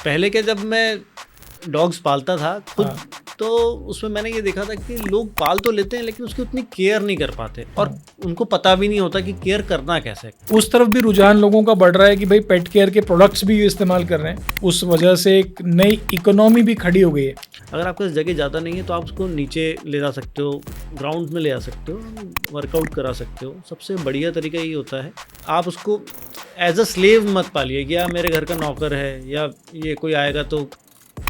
पहले के जब मैं डॉग्स पालता था खुद, हाँ। तो उसमें मैंने ये देखा था कि लोग पाल तो लेते हैं लेकिन उसकी उतनी केयर नहीं कर पाते और उनको पता भी नहीं होता कि केयर करना कैसे है। उस तरफ भी रुझान लोगों का बढ़ रहा है कि भाई पेट केयर के प्रोडक्ट्स भी इस्तेमाल कर रहे हैं। उस वजह से एक नई इकोनॉमी भी खड़ी हो गई है। अगर आपके पास जगह ज़्यादा नहीं है तो आप उसको नीचे ले जा सकते हो, ग्राउंड में ले जा सकते हो, वर्कआउट करा सकते हो। सबसे बढ़िया तरीका ये होता है, आप उसको एज अ स्लेव मत पालिए कि यार मेरे घर का नौकर है या ये कोई आएगा तो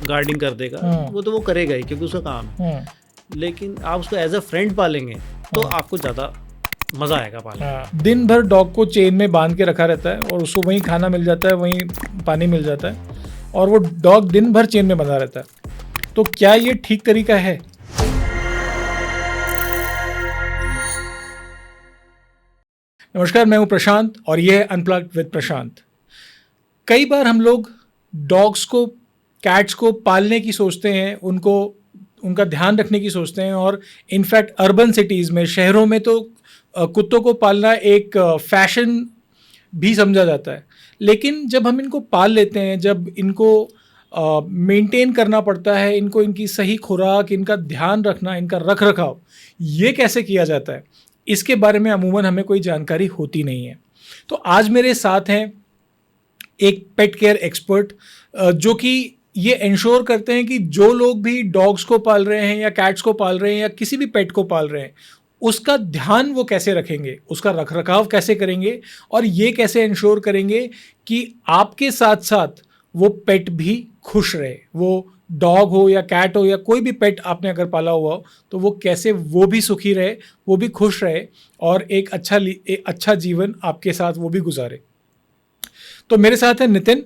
गार्डिंग कर देगा। वो तो वो करेगा ही क्योंकि उसका काम है। लेकिन आप उसको एज अ फ्रेंड पालेंगे तो आपको ज़्यादा मज़ा आएगा पालने। दिन भर डॉग को चेन में बांध के रखा रहता है और उसको वहीं खाना मिल जाता है, वहीं पानी मिल जाता है और वो डॉग दिन भर चेन में बंधा रहता है। तो क्या ये ठीक तरीका है? नमस्कार, मैं हूं प्रशांत और यह है अनप्लग्ड विद प्रशांत। कई बार हम लोग डॉग्स को, कैट्स को पालने की सोचते हैं, उनका ध्यान रखने की सोचते हैं और इनफैक्ट अर्बन सिटीज़ में, शहरों में तो कुत्तों को पालना एक फैशन भी समझा जाता है। लेकिन जब हम इनको पाल लेते हैं, जब इनको मेंटेन करना पड़ता है, इनकी सही खुराक, इनका ध्यान रखना, इनका रख रखाव, ये कैसे किया जाता है, इसके बारे में अमूमन हमें कोई जानकारी होती नहीं है। तो आज मेरे साथ हैं एक पेट केयर एक्सपर्ट जो कि ये इंश्योर करते हैं कि जो लोग भी डॉग्स को पाल रहे हैं या कैट्स को पाल रहे हैं या किसी भी पेट को पाल रहे हैं, उसका ध्यान वो कैसे रखेंगे, उसका रखरखाव कैसे करेंगे और ये कैसे इंश्योर करेंगे कि आपके साथ साथ वो पेट भी खुश रहे। वो डॉग हो या कैट हो या कोई भी पेट आपने अगर पाला हुआ हो, तो वो कैसे वो भी सुखी रहे, वो भी खुश रहे और एक अच्छा जीवन आपके साथ वो भी गुजारे। तो मेरे साथ है Nitin.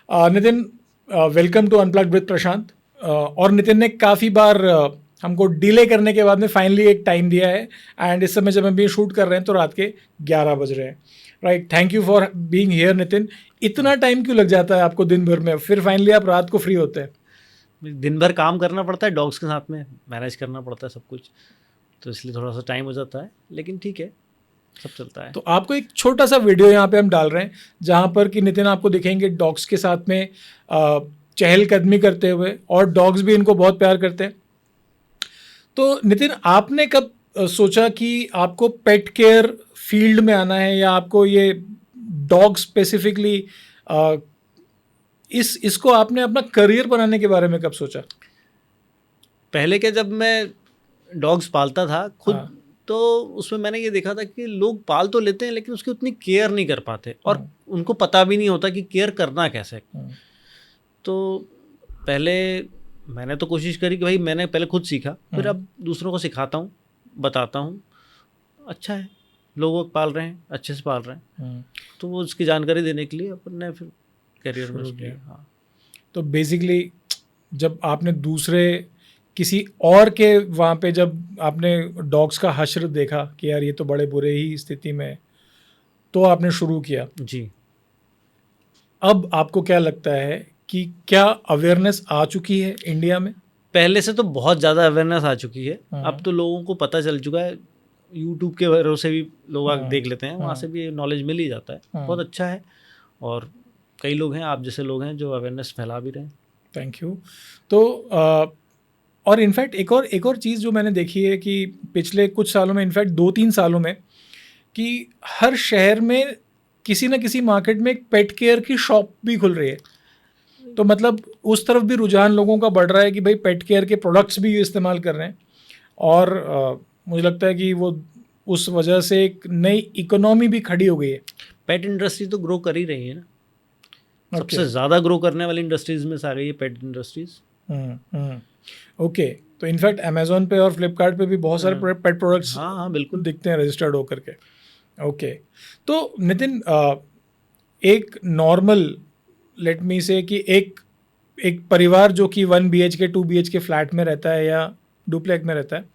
Nitin, welcome to unplugged with Prashant. और नितिन ने काफ़ी बार हमको डिले करने के बाद में फाइनली एक टाइम दिया है एंड इस समय जब हम ये शूट कर रहे हैं तो रात के 11 बज रहे हैं। Right, thank you for being here Nitin. इतना टाइम क्यों लग जाता है आपको दिन भर में, फिर फाइनली आप रात को फ्री होते हैं? दिन भर काम करना पड़ता है, डॉग्स के साथ में मैनेज करना पड़ता है सब कुछ, तो इसलिए थोड़ा सा टाइम हो जाता है, लेकिन ठीक है, सब चलता है। तो आपको एक छोटा सा वीडियो यहाँ पे हम डाल रहे हैं जहाँ पर कि नितिन आपको दिखेंगे डॉग्स के साथ में चहलकदमी करते हुए, और डॉग्स भी इनको बहुत प्यार करते हैं। तो नितिन, आपने कब सोचा कि आपको पेट केयर फील्ड में आना है या आपको ये डॉग स्पेसिफिकली इसको आपने अपना करियर बनाने के बारे में कब सोचा? पहले के जब मैं डॉग्स पालता था खुद, हाँ। तो उसमें मैंने ये देखा था कि लोग पाल तो लेते हैं लेकिन उसकी उतनी केयर नहीं कर पाते और उनको पता भी नहीं होता कि केयर करना कैसे। तो पहले मैंने तो कोशिश करी कि भाई मैंने पहले खुद सीखा, फिर अब दूसरों को सिखाता हूँ, बताता हूँ। अच्छा है, लोग पाल रहे हैं, अच्छे से पाल रहे हैं, तो वो उसकी जानकारी देने के लिए अपने फिर करियर में किया। हाँ, तो बेसिकली जब आपने दूसरे किसी और के वहाँ पे जब आपने डॉग्स का हश्र देखा कि यार ये तो बड़े बुरे ही स्थिति में है, तो आपने शुरू किया। जी। अब आपको क्या लगता है कि क्या अवेयरनेस आ चुकी है इंडिया में? पहले से तो बहुत ज़्यादा अवेयरनेस आ चुकी है। अब तो लोगों को पता चल चुका है, यूट्यूब के भरोसे भी लोग देख लेते हैं, वहाँ से भी नॉलेज मिल ही जाता है। बहुत अच्छा है, और कई लोग हैं, आप जैसे लोग हैं, जो अवेयरनेस फैला भी रहे हैं। Thank you. तो और इनफैक्ट एक और चीज़ जो मैंने देखी है कि पिछले कुछ सालों में, इनफैक्ट 2-3 सालों में, कि हर शहर में किसी न किसी मार्केट में एक पेट केयर की शॉप भी खुल रही है। तो मतलब उस तरफ भी रुझान लोगों का बढ़ रहा है कि भाई पेट केयर के प्रोडक्ट्स भी इस्तेमाल कर रहे हैं और मुझे लगता है कि वो उस वजह से एक नई इकोनॉमी भी खड़ी हो गई है। पेट इंडस्ट्री तो ग्रो कर ही रही है ना। सबसे ज़्यादा ग्रो करने वाली इंडस्ट्रीज़ में से आ गई है पेट इंडस्ट्रीज़। ओके, तो इनफैक्ट अमेजोन पे और फ्लिपकार्ट पे भी बहुत सारे पेट प्रोडक्ट्स हाँ बिल्कुल दिखते हैं रजिस्टर्ड होकर के। ओके, तो नितिन, एक नॉर्मल, लेट मी से कि एक परिवार जो कि 1 BHK 2 BHK फ्लैट में रहता है या डुप्लेक्स में रहता है,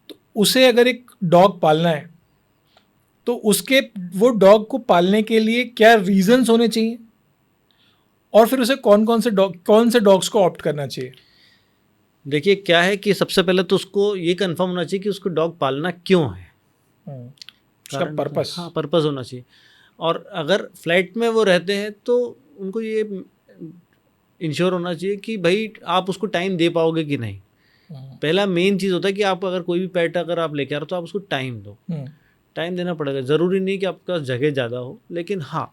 तो उसे अगर एक डॉग पालना है तो उसके वो डॉग को पालने के लिए क्या रीजंस होने चाहिए और फिर उसे कौन से डॉग्स को ऑप्ट करना चाहिए? देखिए, क्या है कि सबसे पहले तो उसको ये कंफर्म होना चाहिए कि उसको डॉग पालना क्यों है, उसका पर्पस। हाँ, पर्पस होना चाहिए। और अगर फ्लैट में वो रहते हैं तो उनको ये इंश्योर होना चाहिए कि भाई आप उसको टाइम दे पाओगे कि नहीं। पहला मेन चीज़ होता है कि आप अगर कोई भी पेट अगर आप लेके आ रहे हो तो आप उसको टाइम दो। टाइम देना पड़ेगा। ज़रूरी नहीं कि आपके पास जगह ज़्यादा हो, लेकिन हाँ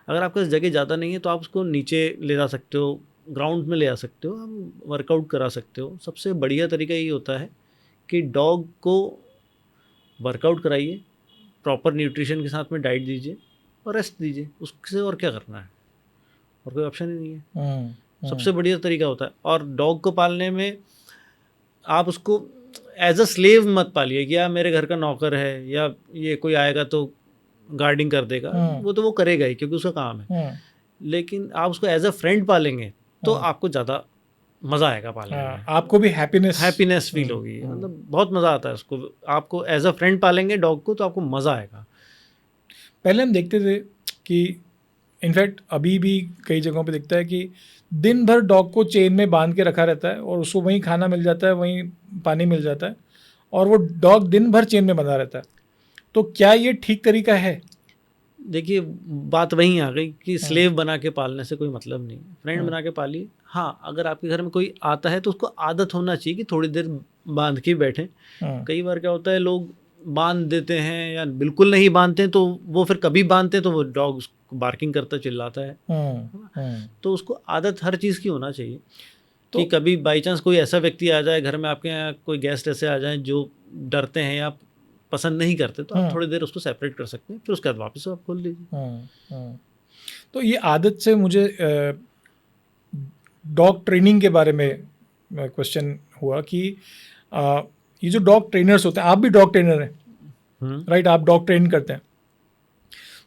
अगर आपके पास जगह ज़्यादा नहीं है तो आप उसको नीचे ले जा सकते हो, ग्राउंड में ले आ सकते हो, आप वर्कआउट करा सकते हो। सबसे बढ़िया तरीका ये होता है कि डॉग को वर्कआउट कराइए, प्रॉपर न्यूट्रिशन के साथ में डाइट दीजिए और रेस्ट दीजिए। उससे और क्या करना है, और कोई ऑप्शन ही नहीं है। सबसे बढ़िया तरीका होता है। और डॉग को पालने में आप उसको एज अ स्लेव मत पालिए कि यार मेरे घर का नौकर है या ये कोई आएगा तो गार्डिंग कर देगा। वो तो वो करेगा ही क्योंकि उसका काम है। लेकिन आप उसको एज अ फ्रेंड पालेंगे तो आपको ज़्यादा मज़ा आएगा पालने में। आपको भी हैप्पीनेस फील होगी, मतलब बहुत मज़ा आता है उसको। आपको एज अ फ्रेंड पालेंगे डॉग को तो आपको मज़ा आएगा। पहले हम देखते थे कि इनफैक्ट अभी भी कई जगहों पे दिखता है कि दिन भर डॉग को चेन में बांध के रखा रहता है और उसको वहीं खाना मिल जाता है, वहीं पानी मिल जाता है और वो डॉग दिन भर चेन में बंधा रहता है। तो क्या ये ठीक तरीका है? देखिए बात वहीं आ गई कि स्लेव बना के पालने से कोई मतलब नहीं, फ्रेंड बना के पालिए। हाँ अगर आपके घर में कोई आता है तो उसको आदत होना चाहिए कि थोड़ी देर बांध के बैठें। कई बार क्या होता है लोग बांध देते हैं या बिल्कुल नहीं बांधते हैं, तो वो फिर कभी बांधते हैं तो वो डॉग बार्किंग करता चिल्लाता है। तो उसको आदत हर चीज़ की होना चाहिए कि कभी बाई चांस कोई ऐसा व्यक्ति आ जाए घर में, आपके यहाँ कोई गेस्ट ऐसे आ जाए जो डरते हैं या पसंद नहीं करते, तो आप थोड़ी देर उसको सेपरेट कर सकते हैं, फिर उसके बाद वापस आप खोल दीजिए। तो ये आदत से मुझे डॉग ट्रेनिंग के बारे में क्वेश्चन हुआ कि ये जो डॉग ट्रेनर्स होते हैं, आप भी डॉग ट्रेनर हैं राइट? आप डॉग ट्रेन करते हैं,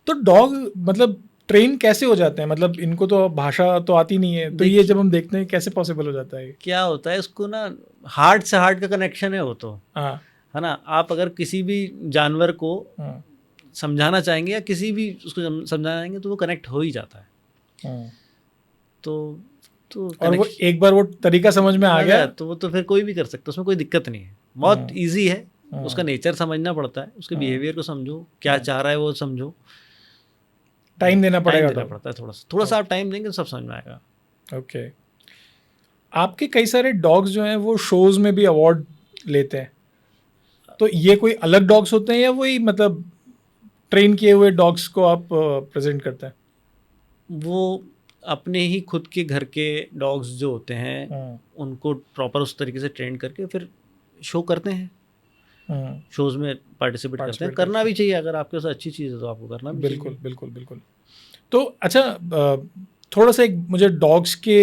तो डॉग मतलब ट्रेन कैसे हो जाते हैं? मतलब इनको तो भाषा तो आती नहीं है, तो ये जब हम देखते हैं कैसे पॉसिबल हो जाता है? क्या होता है उसको ना हार्ट से हार्ट का कनेक्शन है वो तो, है ना। आप अगर किसी भी जानवर को समझाना चाहेंगे या किसी भी उसको समझाना चाहेंगे तो वो कनेक्ट हो ही जाता है। तो और वो एक बार वो तरीका समझ में आ गया तो वो तो फिर कोई भी कर सकता है, उसमें कोई दिक्कत नहीं है। बहुत इजी है। उसका नेचर समझना पड़ता है, उसके बिहेवियर को समझो, क्या चाह रहा है वो समझो, टाइम देना पड़ेगा, पड़ता है थोड़ा सा आप टाइम देंगे तो सब समझ में आएगा। ओके। आपके कई सारे डॉग्स जो हैं वो शोज में भी अवार्ड लेते हैं, तो ये कोई अलग डॉग्स होते हैं या वही मतलब ट्रेन किए हुए डॉग्स को आप प्रेजेंट करते हैं? वो अपने ही खुद के घर के डॉग्स जो होते हैं उनको प्रॉपर उस तरीके से ट्रेन करके फिर शो करते हैं, शोज में पार्टिसिपेट करते हैं। करना भी चाहिए, अगर आपके पास अच्छी चीज़ है तो आपको करना भी चाहिए। बिल्कुल बिल्कुल बिल्कुल। तो अच्छा, थोड़ा सा एक मुझे डॉग्स के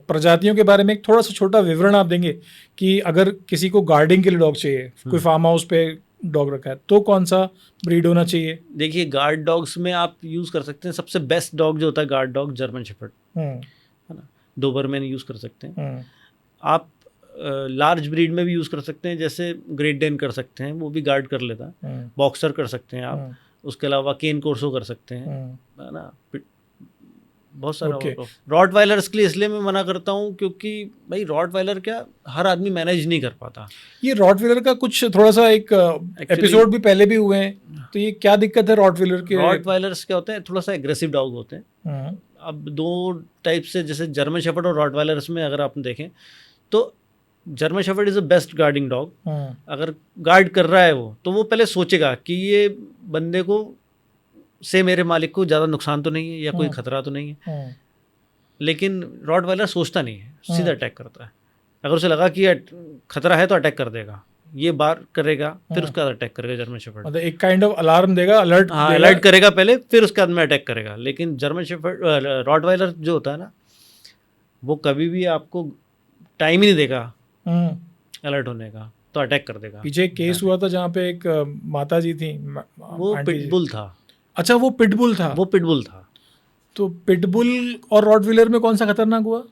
प्रजातियों के बारे में एक थोड़ा सा छोटा विवरण आप देंगे कि अगर किसी को गार्डिंग के लिए डॉग चाहिए, कोई फार्म हाउस पे डॉग रखा है, तो कौन सा ब्रीड होना चाहिए? देखिए गार्ड डॉग्स में आप यूज़ कर सकते हैं, सबसे बेस्ट डॉग जो होता है गार्ड डॉग जर्मन शेफर्ड, है ना। डोबरमैन यूज़ कर सकते हैं। आप लार्ज ब्रीड में भी यूज़ कर सकते हैं, जैसे ग्रेट डेन कर सकते हैं, वो भी गार्ड कर लेता है। बॉक्सर कर सकते हैं आप, उसके अलावा केन कोर्सो कर सकते हैं, है ना। बहुत सारा रॉटवाइलर्स के लिए इसलिए मैं मना करता हूँ क्योंकि भाई रॉटवाइलर क्या हर आदमी मैनेज नहीं कर पाता। ये रॉटवाइलर का कुछ थोड़ा सा एक एपिसोड भी पहले भी हुए हैं, तो ये क्या दिक्कत है रॉटवाइलर के? रॉटवाइलर्स क्या होते हैं, थोड़ा सा एग्रेसिव डॉग होते हैं। अब दो टाइप से, जैसे जर्मन शेफर्ड और रॉटवाइलर्स में अगर आप देखें तो German shepherd is a best guarding dog. अगर गार्ड कर रहा है वो, तो वो पहले सोचेगा कि ये बंदे को से मेरे मालिक को ज़्यादा नुकसान तो नहीं है या कोई खतरा तो नहीं है। लेकिन रॉटवाइलर सोचता नहीं है, सीधा अटैक करता है। अगर उसे लगा कि खतरा है तो अटैक कर देगा, ये बार करेगा फिर उसके बाद अटैक करेगा। जर्मन शेफर्ड मतलब एक काइंड ऑफ अलार्म देगा, अलर्ट करेगा पहले, फिर उसके बाद में अटैक करेगा। लेकिन जर्मन शेफर्ड रॉटवाइलर जो होता है ना, वो कभी भी आपको टाइम ही नहीं देगा अलर्ट होने का, तो अटैक कर देगा। पीछे एक केस हुआ था जहाँ पे एक माता जी थी, वो पिटबुल था। अच्छा, वो पिटबुल था। वो पिटबुल था। तो पिटबुल और रॉटवाइलर में कौन सा खतरनाक हुआ?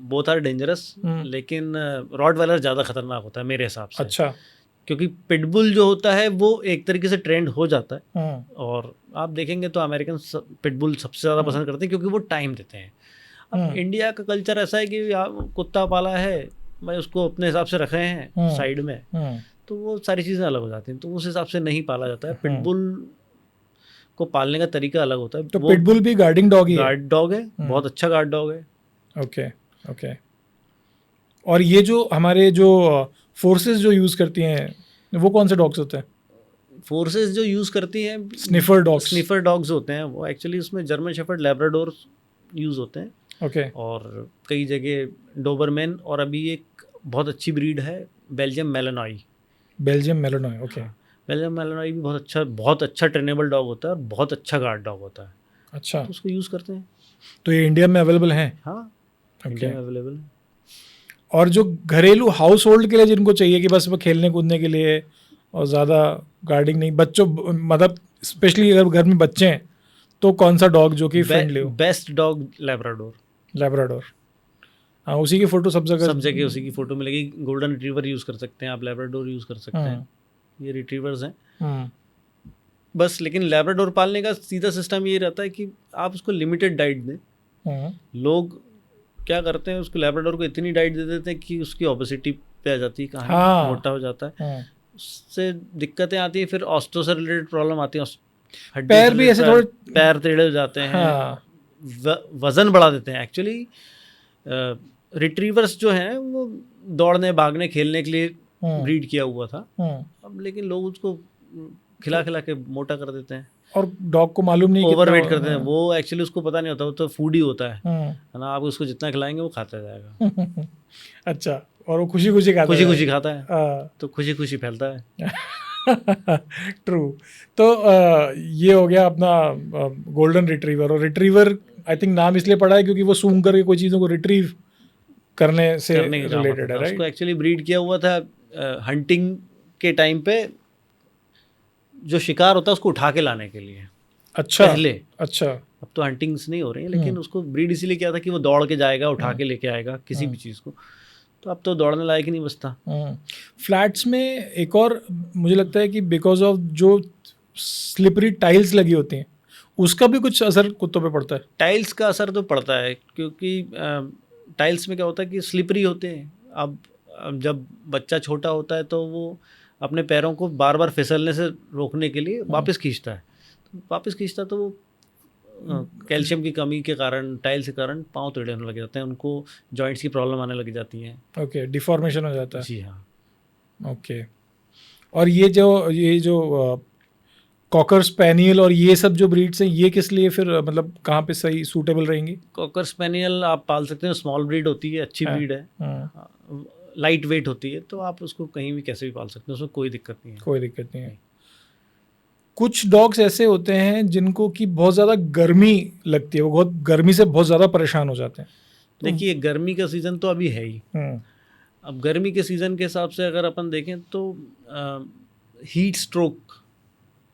बोथ आर डेंजरस, लेकिन रॉटवाइलर ज़्यादा खतरनाक होता है मेरे हिसाब से। अच्छा। क्योंकि पिटबुल जो होता है वो एक तरीके से ट्रेंड हो जाता है, और आप देखेंगे तो अमेरिकन पिटबुल सबसे ज़्यादा पसंद करते हैं क्योंकि वो टाइम देते हैं। अब इंडिया का कल्चर ऐसा है कि कुत्ता पाला है भाई, उसको अपने हिसाब से रखे हैं साइड में, तो वो सारी चीज़ें अलग हो जाती हैं, तो उस हिसाब से नहीं पाला जाता है। पिटबुल को पालने का तरीका अलग होता है। तो पिटबुल भी गार्डिंग डॉग ही है? गार्ड डॉग है, बहुत अच्छा गार्ड डॉग है। Okay okay. और ये जो हमारे जो फोर्सेस जो यूज़ करती हैं वो कौन से डॉग्स होते हैं? फोर्सेस जो यूज़ करती हैं, स्निफर डॉग्स। स्निफर डॉग्स होते हैं वो, एक्चुअली उसमें जर्मन शेफर्ड, लैब्राडोर यूज़ होते हैं, ओके। और कई जगह डोबरमैन, और अभी एक बहुत अच्छी ब्रीड है Belgium Malinois. Belgium Malinois, okay. Belgium Malinois भी बहुत अच्छा ट्रेनेबल डॉग होता है और बहुत अच्छा गार्ड डॉग होता है, अच्छा, तो उसको यूज़ करते हैं। तो ये इंडिया में अवेलेबल हैं? हाँ, ओके। इंडिया में अवेलेबल है। और जो घरेलू हाउस होल्ड के लिए जिनको चाहिए कि बस वो खेलने कूदने के लिए और ज़्यादा गार्डिंग नहीं, बच्चों मतलब स्पेशली अगर घर में बच्चे हैं तो कौन सा डॉग जो कि फ्रेंडली हो? Best dog Labrador. लैब्राडोर। हाँ, उसी की फ़ोटो सब जगह उसी की फ़ोटो मिलेगी। गोल्डन रिट्रीवर यूज़ कर सकते हैं आप, लैब्राडोर यूज़ कर सकते हैं, ये रिट्रीवर्स हैं बस। लेकिन लैब्राडोर पालने का सीधा सिस्टम ये रहता है कि आप उसको लिमिटेड डाइट दें। लोग क्या करते हैं, उसको लैब्राडोर को इतनी डाइट दे देते हैं कि उसकी ओबेसिटी पे आ जाती है, कहाँ मोटा हो जाता है, उससे दिक्कतें आती हैं। फिर ऑस्टो से रिलेटेड प्रॉब्लम आती है, पैर भी ऐसे थोड़े, पैर टेढ़े हो जाते हैं, वज़न बढ़ा देते हैं। एक्चुअली रिट्रीवर्स जो हैं वो दौड़ने, भागने, खेलने के लिए ब्रीड किया हुआ था, अब लेकिन लोग उसको खिला खिला के मोटा कर देते हैं, और डॉग को मालूम नहीं, ओवरवेट करते हैं। वो एक्चुअली उसको पता नहीं होता, वो तो फूड ही होता है ना, आप उसको जितना खिलाएंगे वो खाता जाएगा। अच्छा, और वो खुशी खुशी खाता है, तो खुशी खुशी फैलता है। ट्रू। तो ये हो गया अपना गोल्डन रिट्रीवर। और रिट्रीवर आई थिंक नाम इसलिए पड़ा है क्योंकि वो सूंघ करके कोई चीज़ों को रिट्रीव करने से रिलेटेड है, राइट? उसको एक्चुअली ब्रीड किया हुआ था हंटिंग के टाइम पे, जो शिकार होता है उसको उठा के लाने के लिए। अच्छा, पहले। अच्छा। अब तो हंटिंग्स नहीं हो रही हैं, लेकिन उसको ब्रीड इसीलिए किया था कि वो दौड़ के जाएगा, उठा के लेके आएगा किसी भी चीज़ को, तो अब तो दौड़ने लायक ही नहीं बचता। फ्लैट्स में एक और मुझे लगता है कि बिकॉज ऑफ जो स्लिपरी टाइल्स लगी होती हैं उसका भी कुछ असर कुत्तों पे पड़ता है। टाइल्स का असर तो पड़ता है, क्योंकि टाइल्स में क्या होता है कि स्लिपरी होते हैं। अब जब बच्चा छोटा होता है तो वो अपने पैरों को बार बार फिसलने से रोकने के लिए वापस खींचता है, तो वो कैल्शियम की कमी के कारण, टाइल्स के कारण पाँव टेढ़े होने लग जाते हैं, उनको जॉइंट्स की प्रॉब्लम आने लग जाती हैं। ओके, डिफॉर्मेशन हो जाता है। जी हाँ। ओके। और ये जो कॉकर स्पैनियल और ये सब जो ब्रीड्स हैं, ये किस लिए फिर मतलब कहाँ पे सही सूटेबल रहेंगी? कॉकर स्पैनियल आप पाल सकते हैं, स्मॉल ब्रीड होती है, अच्छी ब्रीड है, लाइट वेट होती है, तो आप उसको कहीं भी कैसे भी पाल सकते हैं, उसमें कोई दिक्कत नहीं है। कोई दिक्कत नहीं है। कुछ डॉग्स ऐसे होते हैं जिनको कि बहुत ज़्यादा गर्मी लगती है, वो बहुत गर्मी से बहुत ज़्यादा परेशान हो जाते हैं। तो देखिए, गर्मी का सीज़न तो अभी है ही। अब गर्मी के सीज़न के हिसाब से अगर अपन देखें तो हीट स्ट्रोक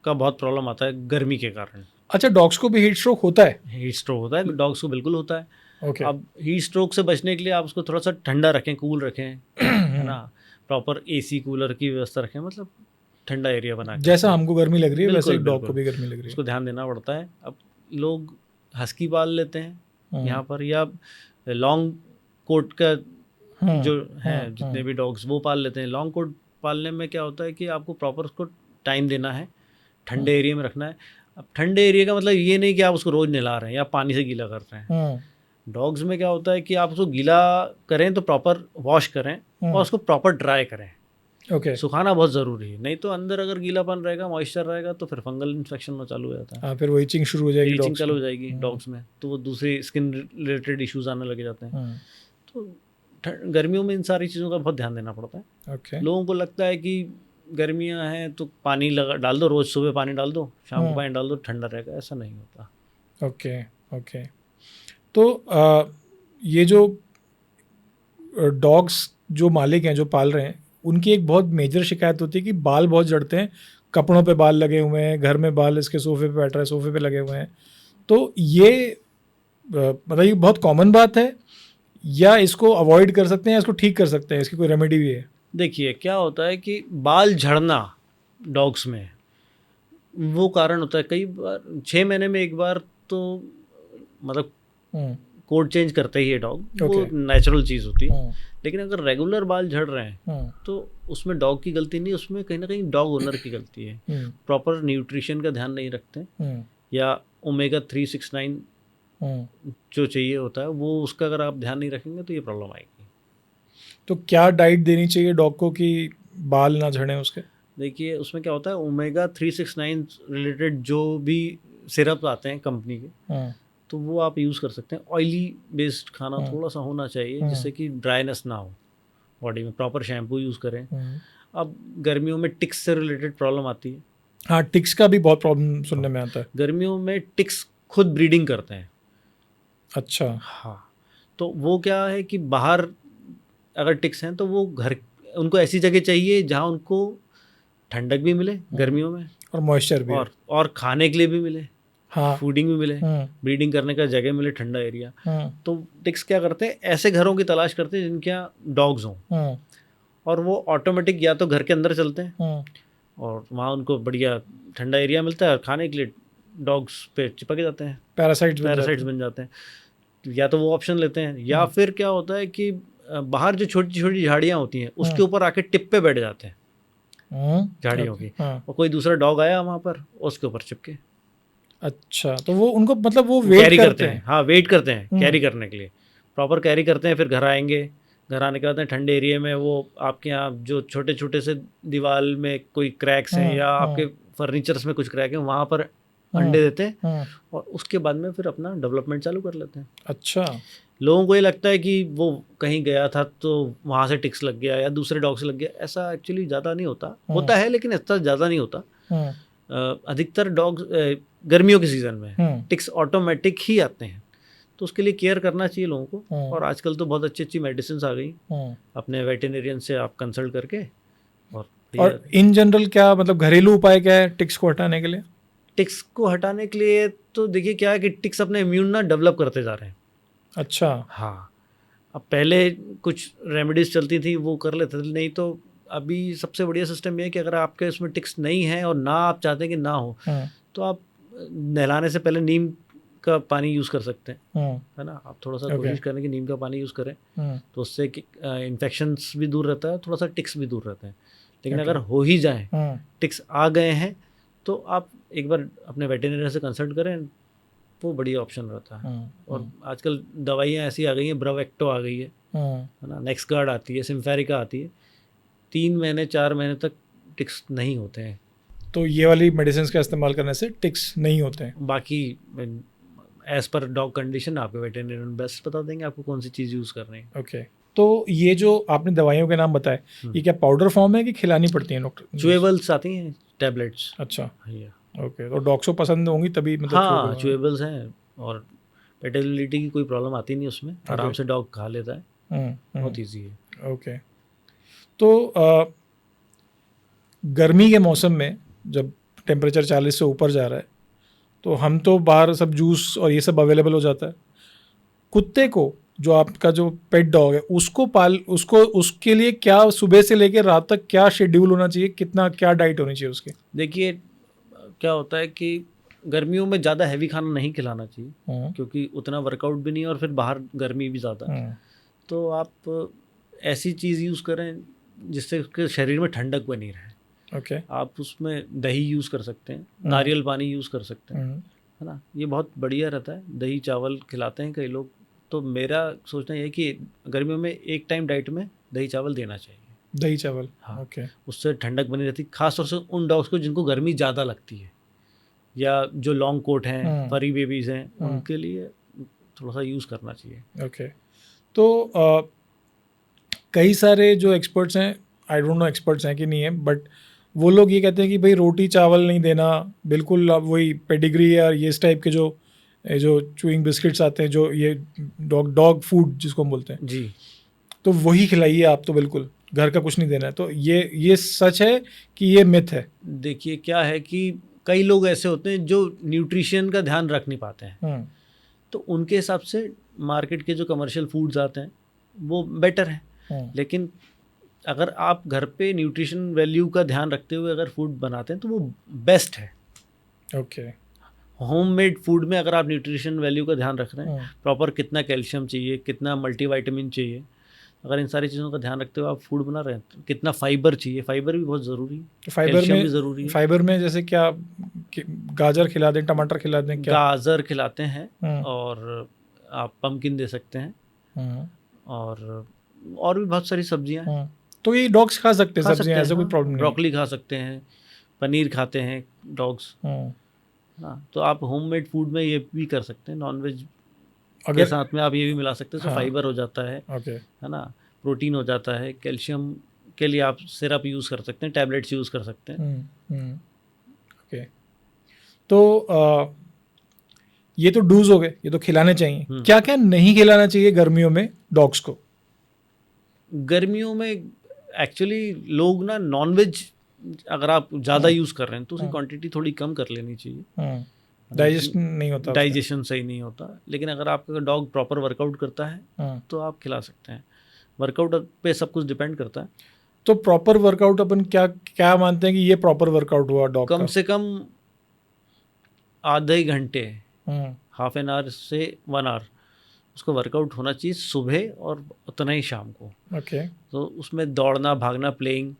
का बहुत प्रॉब्लम आता है गर्मी के कारण। अच्छा, डॉग्स को भी हीट स्ट्रोक होता है? हीट स्ट्रोक होता है, डॉग्स को बिल्कुल होता है। ओके। अब हीट स्ट्रोक से बचने के लिए आप उसको थोड़ा सा ठंडा रखें, कूल रखें, है ना, प्रॉपर एसी कूलर की व्यवस्था रखें, मतलब ठंडा एरिया बना के। जैसा हमको गर्मी लग रही है वैसे डॉग को भी गर्मी लग रही है, उसको ध्यान देना पड़ता है। अब लोग हस्की पाल लेते हैं यहाँ पर, या लॉन्ग कोट का जो है, जितने भी डॉग्स वो पाल लेते हैं। लॉन्ग कोट पालने में क्या होता है कि आपको प्रॉपर उसको टाइम देना है, ठंडे एरिया में रखना है। अब ठंडे एरिया का मतलब ये नहीं कि आप उसको रोज़ नहला रहे हैं या पानी से गीला कर रहे हैं। डॉग्स में क्या होता है कि आप उसको गीला करें तो प्रॉपर वॉश करें और उसको प्रॉपर ड्राई करें। ओके। सुखाना बहुत ज़रूरी है, नहीं तो अंदर अगर गीलापन रहेगा, मॉइस्चर रहेगा, तो फिर फंगल इन्फेक्शन में चालू हो जाता है। हाँ, फिर वो इचिंग शुरू हो जाएगी, इचिंग चालू हो जाएगी डॉग्स में, तो वो दूसरे स्किन रिलेटेड इश्यूज आने लग जाते हैं। तो गर्मियों में इन सारी चीज़ों का बहुत ध्यान देना पड़ता है। ओके। लोगों को लगता है कि गर्मियाँ हैं तो पानी डाल दो, रोज़ सुबह पानी डाल दो, शाम को पानी डाल दो, ठंडा रहेगा, ऐसा नहीं होता। Okay okay. तो ये जो डॉग्स जो मालिक हैं जो पाल रहे हैं, उनकी एक बहुत मेजर शिकायत होती है कि बाल बहुत झड़ते हैं, कपड़ों पे बाल लगे हुए हैं, घर में बाल इसके सोफे पे बैठ रहा है, सोफे पे लगे हुए हैं। तो ये मतलब ये बहुत कॉमन बात है या इसको अवॉइड कर सकते हैं या इसको ठीक कर सकते हैं, इसकी कोई रेमेडी भी है? देखिए, क्या होता है कि बाल झड़ना डॉग्स में वो कारण होता है कई बार 6 महीने में एक बार, तो मतलब कोट चेंज करते ही है डॉग, वो नेचुरल चीज़ होती है। लेकिन अगर रेगुलर बाल झड़ रहे हैं तो उसमें डॉग की गलती नहीं, उसमें कहीं ना कहीं डॉग ओनर की गलती है। प्रॉपर न्यूट्रिशन का ध्यान नहीं रखते, या ओमेगा 369 जो चाहिए होता है वो, उसका अगर आप ध्यान नहीं रखेंगे तो ये प्रॉब्लम आएगी। तो क्या डाइट देनी चाहिए डॉग को कि बाल ना झड़ें उसके? देखिए उसमें क्या होता है, ओमेगा 369 रिलेटेड जो भी सिरप आते हैं कंपनी के, तो वो आप यूज़ कर सकते हैं। ऑयली बेस्ड खाना थोड़ा सा होना चाहिए जिससे कि ड्राइनेस ना हो बॉडी में। प्रॉपर शैम्पू यूज़ करें। अब गर्मियों में टिक्स से रिलेटेड प्रॉब्लम आती है। हाँ, टिक्स का भी बहुत प्रॉब्लम सुनने में आता है। गर्मियों में टिक्स खुद ब्रीडिंग करते हैं। अच्छा। हाँ, तो वो क्या है कि बाहर अगर टिक्स हैं तो वो घर, उनको ऐसी जगह चाहिए जहाँ उनको ठंडक भी मिले गर्मियों में, और मॉइस्चर भी, और खाने के लिए भी मिले, हाँ, फूडिंग भी मिले, ब्रीडिंग करने का जगह मिले, ठंडा एरिया। तो टिक्स क्या करते हैं, ऐसे घरों की तलाश करते हैं जिनके यहाँ डॉग्स हों, और वो ऑटोमेटिक या तो घर के अंदर चलते हैं और वहाँ उनको बढ़िया ठंडा एरिया मिलता है और खाने के लिए डॉग्स पे चिपक जाते हैं, पैरासाइट्स बन जाते हैं। या तो वो ऑप्शन लेते हैं, या फिर क्या होता है कि बाहर जो छोटी छोटी झाड़ियाँ होती हैं उसके ऊपर आके टिप पे बैठ जाते हैं झाड़ियों की, और कोई दूसरा डॉग आया वहाँ पर उसके ऊपर चिपके। अच्छा, तो वो उनको मतलब वो वेट कैरी करते हैं। हाँ, वेट करते हैं कैरी करने के लिए, प्रॉपर कैरी करते हैं। फिर घर आएंगे, घर आने के बाद ठंडे एरिया में वो आपके यहाँ जो छोटे छोटे से दीवार में कोई क्रैक्स हैं या आपके फर्नीचर्स में कुछ क्रैक हैं, वहाँ पर अंडे देते हैं और उसके बाद में फिर अपना डेवलपमेंट चालू कर लेते हैं। अच्छा। लोगों को ये लगता है कि वो कहीं गया था तो वहाँ से टिक्स लग गया या दूसरे डॉग से लग गया। ऐसा एक्चुअली ज़्यादा नहीं होता, होता है लेकिन इतना ज़्यादा नहीं होता। अधिकतर डॉग गर्मियों के सीज़न में टिक्स ऑटोमेटिक ही आते हैं, तो उसके लिए केयर करना चाहिए लोगों को। और आजकल तो बहुत अच्छी अच्छी मेडिसिन आ गई, अपने वेटेरियन से आप कंसल्ट करके। और इन जनरल क्या मतलब घरेलू उपाय क्या है टिक्स को हटाने के लिए? टिक्स को हटाने के लिए तो देखिए क्या है कि टिक्स अपने इम्यून ना डेवलप करते जा रहे हैं। अच्छा। हाँ, अब पहले कुछ रेमेडीज चलती थी वो कर लेते थे, नहीं तो अभी सबसे बढ़िया सिस्टम ये है कि अगर आपके उसमें टिक्स नहीं है और ना आप चाहते हैं कि ना हो, तो आप नहलाने से पहले नीम का पानी यूज़ कर सकते हैं, है ना। आप थोड़ा सा कोशिश करें कि नीम का पानी यूज़ करें, तो उससे इन्फेक्शंस भी दूर रहता है, थोड़ा सा टिक्स भी दूर रहते हैं। लेकिन अगर हो ही जाए, टिक्स आ गए हैं, तो आप एक बार अपने वेटेरिनरी से कंसल्ट करें, वो बढ़िया ऑप्शन रहता है। और आजकल दवाइयाँ ऐसी आ गई हैं, ब्रावेक्टो आ गई है ना, नेक्स्ट गार्ड आती है, सिम्फेरिका आती है, 3 महीने 4 महीने तक टिक्स नहीं होते हैं। तो ये वाली मेडिसिन का इस्तेमाल करने से टिक्स नहीं होते हैं। बाकी एज पर डॉग कंडीशन आपके वेटेरिनरियन बेस्ट बता देंगे आपको कौन सी चीज़ यूज़ करनी है। ओके, तो ये जो आपने दवाइयों के नाम बताए, ये क्या पाउडर फॉर्म है कि खिलानी पड़ती हैं डॉक्टर? च्यूएबल्स आती हैं, टैबलेट्स। अच्छा, ओके, तो डॉग्स को पसंद होंगी तभी मतलब? हाँ, च्यूएबल्स हैं और पेटेबिलिटी की कोई प्रॉब्लम आती नहीं उसमें, आराम से डॉग खा लेता है, बहुत ईजी है। ओके, तो गर्मी के मौसम में जब टेम्परेचर 40 से ऊपर जा रहा है तो हम तो बाहर सब जूस और ये सब अवेलेबल हो जाता है। कुत्ते को, जो आपका जो पेट डॉग है, उसको उसके लिए क्या सुबह से लेकर रात तक क्या शेड्यूल होना चाहिए, कितना क्या डाइट होनी चाहिए उसकी? देखिए क्या होता है कि गर्मियों में ज़्यादा हैवी खाना नहीं खिलाना चाहिए, क्योंकि उतना वर्कआउट भी नहीं और फिर बाहर गर्मी भी ज़्यादा है। तो आप ऐसी चीज़ यूज़ करें जिससे उसके शरीर में ठंडक बनी रहे। आप उसमें दही यूज़ कर सकते हैं, नारियल पानी यूज़ कर सकते हैं, है ना, ये बहुत बढ़िया रहता है। दही चावल खिलाते हैं कई लोग, तो मेरा सोचना ये है कि गर्मियों में एक टाइम डाइट में दही चावल देना चाहिए। दही चावल, हाँ, उससे ठंडक बनी रहती है, खासतौर से उन डॉग्स को जिनको गर्मी ज़्यादा लगती है या जो लॉन्ग कोट हैं, फरी बेबीज़ हैं, उनके लिए थोड़ा सा यूज़ करना चाहिए। ओके, तो कई सारे जो एक्सपर्ट्स हैं, आई डोंट नो एक्सपर्ट्स हैं कि नहीं है, बट वो लोग ये कहते हैं कि भाई रोटी चावल नहीं देना, बिल्कुल वही पेडिग्री या ये इस टाइप के जो चूइंग बिस्किट्स आते हैं, जो ये डॉग फूड जिसको हम बोलते हैं जी, तो वही खिलाइए आप, तो बिल्कुल घर का कुछ नहीं देना है। तो ये सच है कि ये मिथ है? देखिए क्या है कि कई लोग ऐसे होते हैं जो न्यूट्रिशन का ध्यान रख नहीं पाते हैं, तो उनके हिसाब से मार्केट के जो कमर्शियल फूड्स आते हैं वो बेटर है। लेकिन अगर आप घर पे न्यूट्रिशन वैल्यू का ध्यान रखते हुए अगर फूड बनाते हैं तो वो बेस्ट है। ओके, होममेड फूड में अगर आप न्यूट्रिशन वैल्यू का ध्यान रख रहे हैं, प्रॉपर कितना कैल्शियम चाहिए, कितना मल्टीविटामिन चाहिए, अगर इन सारी चीज़ों का ध्यान रखते हुए आप फूड बना रहे हैं तो कितना फाइबर चाहिए, फाइबर भी बहुत ज़रूरी है, तो फाइबर कैल्शियम में भी ज़रूरी है। फाइबर में जैसे क्या गाजर खिला दें, टमाटर खिला दें क्या? गाजर खिलाते हैं हम्म, और आप पम्पकिन दे सकते हैं हम्म, और भी बहुत सारी सब्जियां हैं, हम्म। तो ये डॉग्स खा सकते हैं खा सब्जियां, सकते हैं। ऐसा कोई हाँ, प्रॉब्लम नहीं है? ब्रोकली खा सकते हैं, पनीर खाते हैं डॉग्स। हम्म। हाँ, तो आप होममेड फूड में ये भी कर सकते हैं, नॉनवेज के अगर साथ में आप ये भी मिला सकते हैं, तो हाँ, फाइबर हो जाता ओके। है ना, प्रोटीन हो जाता है, कैल्शियम के लिए आप सिरप यूज़ कर सकते हैं, टैबलेट्स यूज़ कर सकते हैं। ओके। तो ये तो डूज हो गए, ये तो खिलाने चाहिए। हम्म। क्या क्या नहीं खिलाना चाहिए गर्मियों में डॉग्स को? गर्मियों में एक्चुअली लोग ना नॉनवेज अगर आप ज़्यादा यूज़ कर रहे हैं तो उसकी क्वांटिटी थोड़ी कम कर लेनी चाहिए, है ना, डाइजेस्ट नहीं होता उसका। डाइजेशन सही नहीं होता। लेकिन अगर आपका डॉग प्रॉपर वर्कआउट करता है हाँ। तो आप खिला सकते हैं। वर्कआउट पे सब कुछ डिपेंड करता है। तो प्रॉपर वर्कआउट अपन क्या क्या मानते हैं कि ये प्रॉपर वर्कआउट हुआ डॉग कम का? से कम आधे घंटे, हम्म, हाफ एन आवर से 1 आवर उसको वर्कआउट होना चाहिए सुबह, और उतना ही शाम को। ओके। तो उसमें दौड़ना, भागना, प्लेइंग,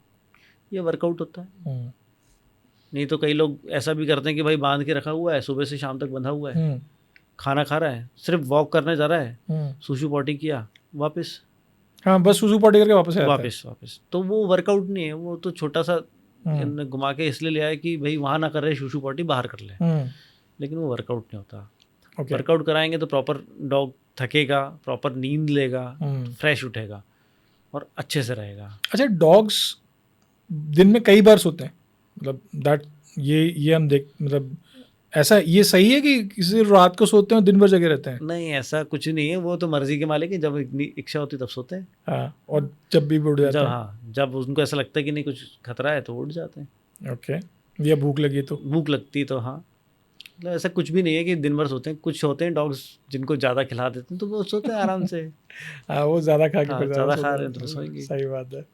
ये वर्कआउट होता है। हम्म, नहीं तो कई लोग ऐसा भी करते हैं कि भाई बांध के रखा हुआ है, सुबह से शाम तक बंधा हुआ है, हम्म, खाना खा रहा है, सिर्फ वॉक करने जा रहा है, हम्म। सुसु पॉटी किया, वापस हाँ, बस सुसु पॉटी करके वापस आ जाता है। वापस वापस। तो वो वर्कआउट नहीं है, वो तो छोटा सा हम्म, इन्होंने घुमा के इसलिए लिया है कि भाई वहाँ ना कर रहे, सुसु पॉटी बाहर कर ले, हम्म। लेकिन वो वर्कआउट नहीं होता। ओके। वर्कआउट कराएंगे तो प्रॉपर डॉग थकेगा, प्रॉपर नींद लेगा, हम्म। फ्रेश उठेगा और अच्छे से रहेगा। अच्छा, डॉग्स दिन में कई बार सोते हैं, मतलब दैट ये हम देख, मतलब ऐसा ये सही है कि किसी रात को सोते हैं और दिन भर जगे रहते हैं? नहीं, ऐसा कुछ नहीं है, वो तो मर्जी के मालिक है, जब इतनी इच्छा होती तब सोते हैं। हाँ, और जब भी उठ जाते जब हैं? हाँ, जब उनको ऐसा लगता है कि नहीं कुछ खतरा है तो वो उठ जाते हैं। ओके। या भूख लगी तो? भूख लगती तो हाँ, मतलब ऐसा कुछ भी नहीं है कि दिन भर सोते हैं। कुछ होते हैं डॉग्स जिनको ज़्यादा खिला देते हैं तो वो सोते हैं आराम से। हाँ, वो ज़्यादा खा के हाँ, फिर ज़्यादा ज़्यादा सो खा गए। रहे हैं तो सोएंगे। सही बात है।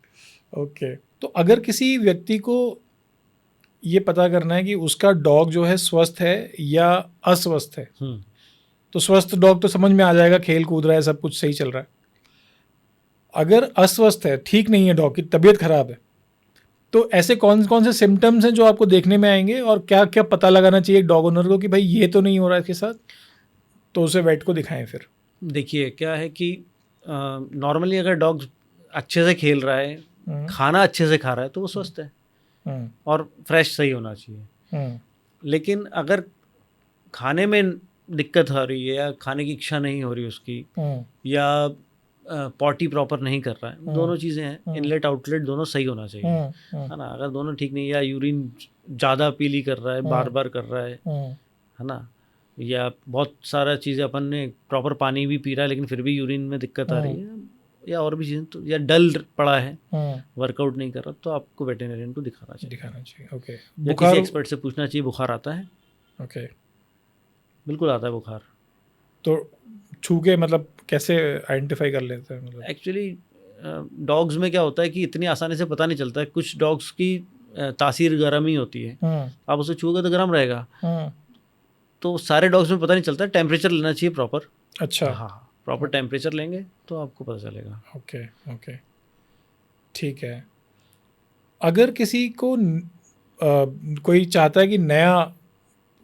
ओके। तो अगर किसी व्यक्ति को ये पता करना है कि उसका डॉग जो है स्वस्थ है या अस्वस्थ है, हम्म। तो स्वस्थ डॉग तो समझ में आ जाएगा, खेल कूद रहा है, सब कुछ सही चल रहा है। अगर अस्वस्थ है, ठीक नहीं है, डॉग की तबीयत खराब है, तो ऐसे कौन कौन से सिम्टम्स हैं जो आपको देखने में आएंगे, और क्या क्या पता लगाना चाहिए डॉग ओनर को कि भाई ये तो नहीं हो रहा है इसके साथ, तो उसे वेट को दिखाएं फिर? देखिए क्या है कि नॉर्मली अगर डॉग अच्छे से खेल रहा है, हम्म, खाना अच्छे से खा रहा है तो वो स्वस्थ है हम्म, और फ्रेश सही होना चाहिए। हम्म, लेकिन अगर खाने में दिक्कत आ रही है या खाने की इच्छा नहीं हो रही उसकी, हम्म, या पॉटी प्रॉपर नहीं कर रहा है, दोनों चीज़ें हैं, हम्म, इनलेट आउटलेट दोनों सही होना चाहिए, हम्म, है ना। अगर दोनों ठीक नहीं, या यूरिन ज़्यादा पीली कर रहा है, बार बार कर रहा हम्म, है ना, या बहुत सारा चीज़ें अपन ने प्रॉपर पानी भी पी रहा है लेकिन फिर भी यूरिन में दिक्कत आ रही है, या और भी चीज़ें, तो या डल पड़ा है, वर्कआउट नहीं कर रहा, तो आपको वेटेरियन को दिखाना चाहिए, दिखाना चाहिए। ओके। या किसी बुखार? एक्सपर्ट से पूछना चाहिए। बुखार आता है? ओके। बिल्कुल आता है बुखार। तो छू के मतलब कैसे आइडेंटिफाई कर लेते हैं, मतलब? एक्चुअली डॉग्स में क्या होता है कि इतनी आसानी से पता नहीं चलता है। कुछ डॉग्स की तासीर गर्म ही होती है, आप उसे छूओगे तो गर्म रहेगा, तो सारे डॉग्स में पता नहीं चलता। टेम्परेचर लेना चाहिए प्रॉपर। अच्छा। हाँ, प्रॉपर टेम्परेचर लेंगे तो आपको पता चलेगा। ओके, ओके, ठीक है। अगर किसी को कोई चाहता है कि नया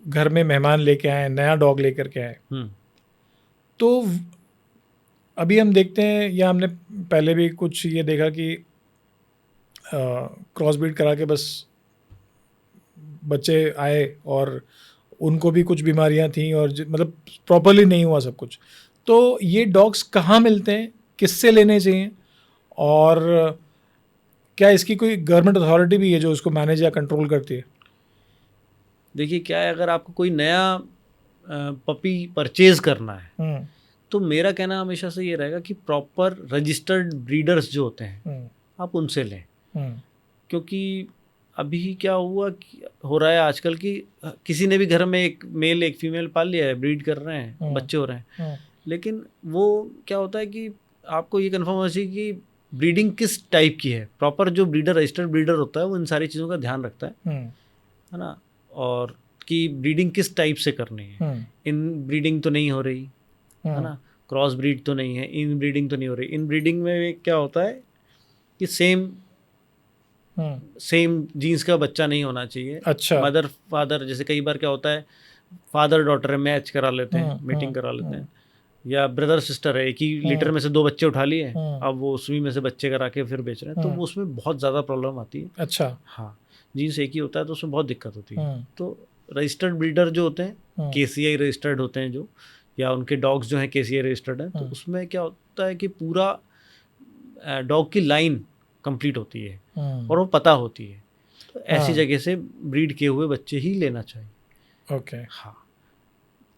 घर में मेहमान लेके आए, नया डॉग लेकर के आए, तो अभी हम देखते हैं, या हमने पहले भी कुछ ये देखा कि क्रॉस ब्रीड करा के बस बच्चे आए और उनको भी कुछ बीमारियां थी, और मतलब प्रॉपरली नहीं हुआ सब कुछ। तो ये डॉग्स कहाँ मिलते हैं, किससे लेने चाहिए, और क्या इसकी कोई गवर्नमेंट अथॉरिटी भी है जो इसको मैनेज या कंट्रोल करती है? देखिए क्या है, अगर आपको कोई नया पपी परचेज करना है तो मेरा कहना हमेशा से ये रहेगा कि प्रॉपर रजिस्टर्ड ब्रीडर्स जो होते हैं आप उनसे लें। क्योंकि अभी क्या हो रहा है आजकल कि किसी ने भी घर में एक मेल एक फीमेल पाल लिया है, ब्रीड कर रहे हैं, बच्चे हो रहे हैं, लेकिन वो क्या होता है कि आपको ये कन्फर्म होना चाहिए कि ब्रीडिंग किस टाइप की है। प्रॉपर जो ब्रीडर, रजिस्टर्ड ब्रीडर होता है वो इन सारी चीज़ों का ध्यान रखता है ना, और कि ब्रीडिंग किस टाइप से करनी है, इन ब्रीडिंग तो नहीं हो रही, है ना, क्रॉस ब्रीड तो नहीं है, इन ब्रीडिंग तो नहीं हो रही। इन ब्रीडिंग में क्या होता है कि सेम जीन्स का बच्चा नहीं होना चाहिए। अच्छा। मदर फादर, जैसे कई बार क्या होता है फादर डॉटर मैच करा लेते हैं, मीटिंग करा लेते हैं, या ब्रदर सिस्टर है, एक ही लीटर में से 2 बच्चे उठा लिए, अब वो उसी में से बच्चे करा के फिर बेच रहे हैं, तो वो उसमें बहुत ज़्यादा प्रॉब्लम आती है। अच्छा। हाँ, जीन्स एक ही होता है तो उसमें बहुत दिक्कत होती है। तो रजिस्टर्ड ब्रीडर जो होते हैं, KCI रजिस्टर्ड होते हैं जो, या उनके डॉग्स जो हैं KCI रजिस्टर्ड हैं, तो उसमें क्या होता है कि पूरा डॉग की लाइन कंप्लीट होती है और वो पता होती है, तो ऐसी जगह से ब्रीड किए हुए बच्चे ही लेना चाहिए। ओके। हाँ,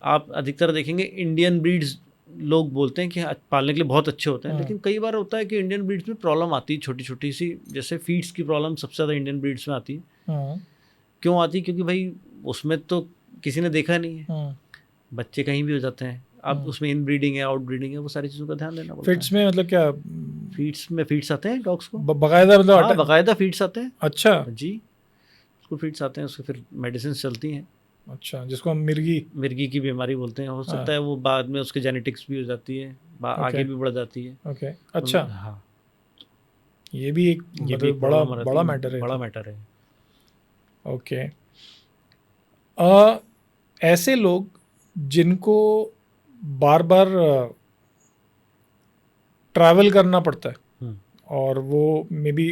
आप अधिकतर देखेंगे इंडियन ब्रीड्स लोग बोलते हैं कि पालने के लिए बहुत अच्छे होते हैं, लेकिन कई बार होता है कि इंडियन ब्रीड्स में प्रॉब्लम आती है छोटी छोटी सी, जैसे फीड्स की प्रॉब्लम सबसे ज़्यादा इंडियन ब्रीड्स में आती है। क्यों आती है? क्योंकि भाई उसमें तो किसी ने देखा नहीं है, बच्चे कहीं भी हो जाते हैं। अब उसमें इन ब्रीडिंग है, आउट ब्रीडिंग है, वो सारी चीज़ों का ध्यान देना पड़ता है। फीड्स में मतलब क्या? फीड्स आते हैं डॉग्स को बकायदा, मतलब हाँ, बकायदा फीड्स आते हैं। अच्छा जी, उसको फीड्स आते हैं, उसके फिर मेडिसिन चलती हैं। अच्छा, जिसको हम मिर्गी की बीमारी बोलते हैं। हो सकता है वो बाद में उसके जेनेटिक्स भी हो जाती है, आगे भी बढ़ जाती है। ओके। अच्छा। हाँ, ये भी एक मतलब बड़ा मैटर है। बड़ा मैटर है। ओके। ऐसे लोग जिनको बार बार ट्रैवल करना पड़ता है और वो मे बी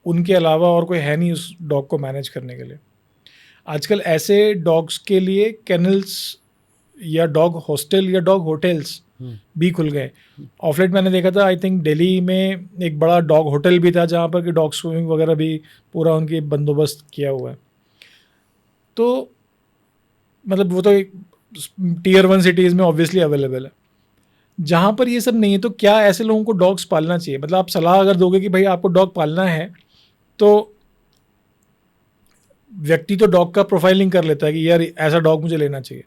उनके अलावा और कोई है नहीं उस डॉग को मैनेज करने के लिए, आजकल ऐसे डॉग्स के लिए केनल्स या डॉग हॉस्टल या डॉग होटल्स भी खुल गए। ऑफ लेट मैंने देखा था, आई थिंक दिल्ली में एक बड़ा डॉग होटल भी था जहाँ पर कि डॉग स्विमिंग वगैरह भी पूरा उनकी बंदोबस्त किया हुआ है। तो मतलब वो तो एक Tier 1 सिटीज़ में ऑब्वियसली अवेलेबल है। जहाँ पर ये सब नहीं है, तो क्या ऐसे लोगों को डॉग्स पालना चाहिए? मतलब आप सलाह अगर दोगे कि भाई आपको डॉग पालना है, तो व्यक्ति तो डॉग का प्रोफाइलिंग कर लेता है कि यार ऐसा डॉग मुझे लेना चाहिए,